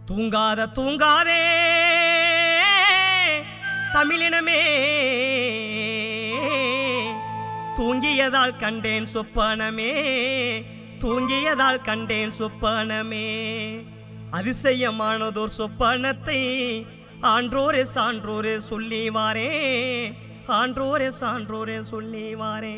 தூங்காத தூங்காதே தமிழினமே, தூங்கியதால் கண்டேன் சொப்பனமே, தூங்கியதால் கண்டேன் சொப்பனமே. அதிசயமானதோர் சொப்பனத்தை ஆன்றோரே சான்றோரே சொல்லி வாரே, ஆன்றோரே சான்றோரே சொல்லி வாரே.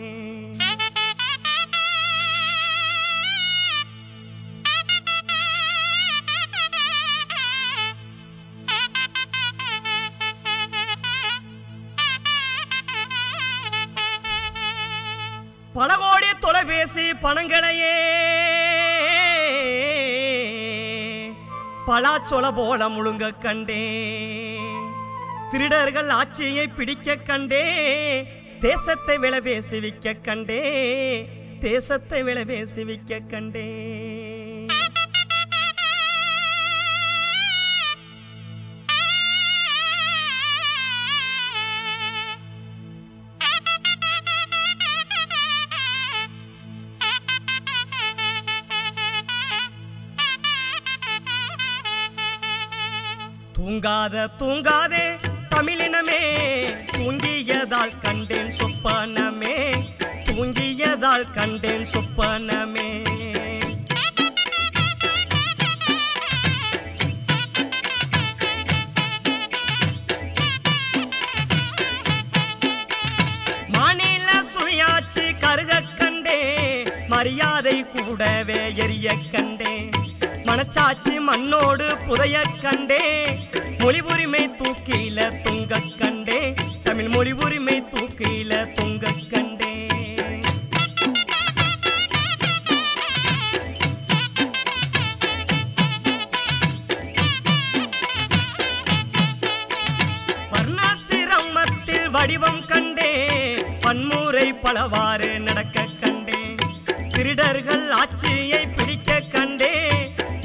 பல கோடி தொலைபேசி பணங்களையே பலாச்சொல போல முழுங்க கண்டே, திருடர்கள் ஆட்சியை பிடிக்க கண்டே, தேசத்தை விளவேசி விக்க கண்டே, தேசத்தை விளவேசி விக்க கண்டே. தூங்காத தூங்காதே தமிழினமே, தூங்கியதால் கண்டேன் சொப்பனமே, தூங்கியதால் கண்டேன் சொப்பனமே. மாநில சுயாட்சி கருக கண்டே, மரியாதை கூடவே எரிய கண்டே, மனச்சாட்சி மண்ணோடு புதைய கண்டே, மொழி உரிமை தூக்கில தொங்க கண்டே, தமிழ் மொழி உரிமை தூக்கில தொங்க கண்டே. வர்ணசிரமத்தில் வடிவம் கண்டே, வன்முறை பலவாறு நடக்க கண்டே, திருடர்கள் ஆட்சியை பிடிக்க கண்டே,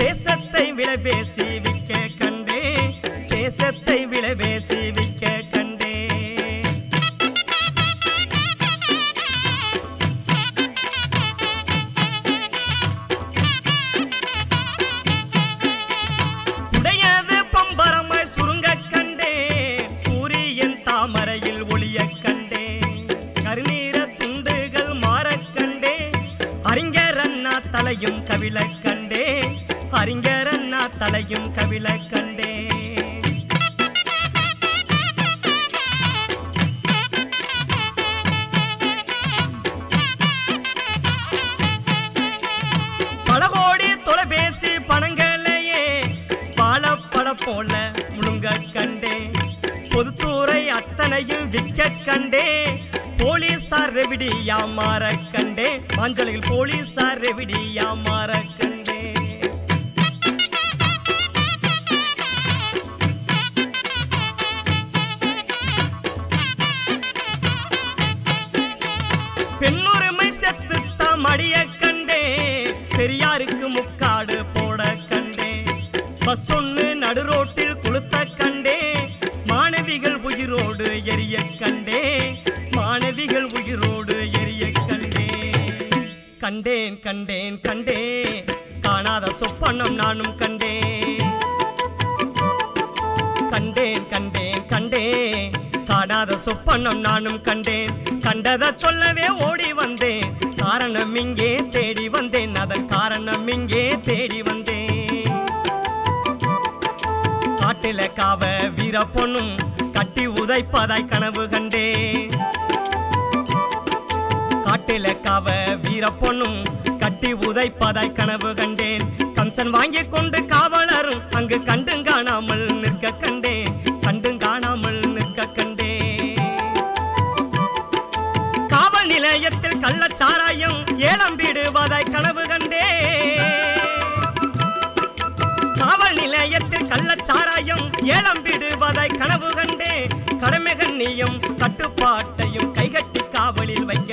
தேசத்தை விளவேசி விக்க கண்டே, தேசத்தை விளவேசி விக்க கண்டே. உடையது பம்பரமாய் சுருங்க கண்டே, சூரியன் தாமரையில் ஒளிய கண்டே, கருநீர துண்டுகள் மாற கண்டே, அறிஞர் அண்ணா தலையும் கவிழ கண்டே, அறிஞர் அண்ணா தலையும் கவிழ கண்டே. பல கோடி தொலைபேசி பணங்களையே பாலப்பட போல முழுங்க கண்டே, பொதுத்துறை அத்தனையும் விற்க கண்டே, போலீசார் ரெவிடியா மாற கண்டே, மாஞ்சலையில் போலீசார் ரெவிடியா மாற கண்டே. பெண்ணுரிமை செத்துத்த மடிய கண்டே, பெரியாருக்கு முக்காடு போட கண்டே, பஸ் ஒண்ணு நடுரோட்டில் குளுத்த கண்டே, மாணவிகள் உயிரோடு எரிய கண்டே, மாணவிகள் உயிரோடு எரிய கண்டே. கண்டேன் கண்டேன் கண்டே, காணாத சொப்பனம் நானும் கண்டேன், கண்டேன் கண்டேன் கண்டே, காணாத சொப்பனம் நானும் கண்டேன், கண்டத சொல்லவே ஓடி வந்தேன், காரணம் இங்கே தேடி வந்தேன், அதன் காரணம் இங்கே தேடி வந்தேன். காட்டில காவ வீர பொண்ணும் கட்டி உதைப்பதாய் கனவு கண்டேன், காட்டில காவ வீர பொண்ணும் கட்டி உதைப்பதாய் கனவு கண்டேன், கம்சன் வாங்கி கொண்டு காவலரும் அங்கு கண்டும் காணாமல் நிற்க கண்டேன், கண்டும் காணாமல் நிற்க கண்டேன். காவல் நிலையத்தில் கள்ளச்சாராயம் ஏலம் விடுவதாய் கனவு கண்டே, காவல் நிலையத்தில் கள்ளச்சாராயம் ஏலம் விடுவதாய் கனவு கண்டே, கடமை கண்ணியம் கட்டுப்பாட்டையும் கைகட்டி காவலில் வைக்க